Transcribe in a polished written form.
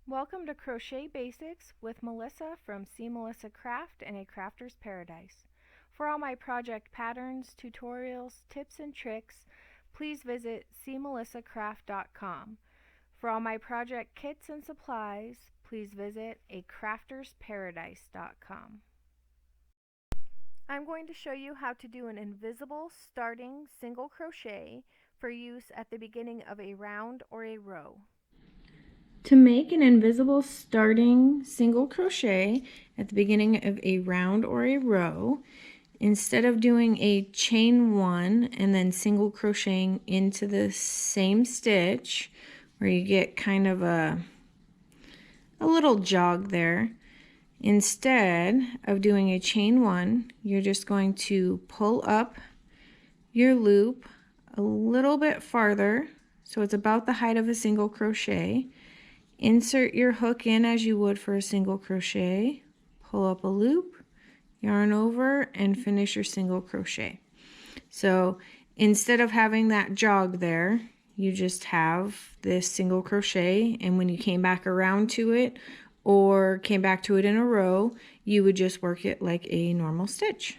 Welcome to Crochet Basics with Melissa from C. Melissa Craft and a Crafter's Paradise. For all my project patterns, tutorials, tips, and tricks, please visit cmelissacraft.com. For all my project kits and supplies, please visit acraftersparadise.com. I'm going to show you how to do an invisible starting single crochet for use at the beginning of a round or a row. To make an invisible starting single crochet at the beginning of a round or a row, instead of doing a chain one and then single crocheting into the same stitch where you get kind of a little jog there, instead of doing a chain one, you're just going to pull up your loop a little bit farther so it's about the height of a single crochet. Insert your hook in as you would for a single crochet, pull up a loop, yarn over, and finish your single crochet. So instead of having that jog there, you just have this single crochet, and when you came back around to it or came back to it in a row, you would just work it like a normal stitch.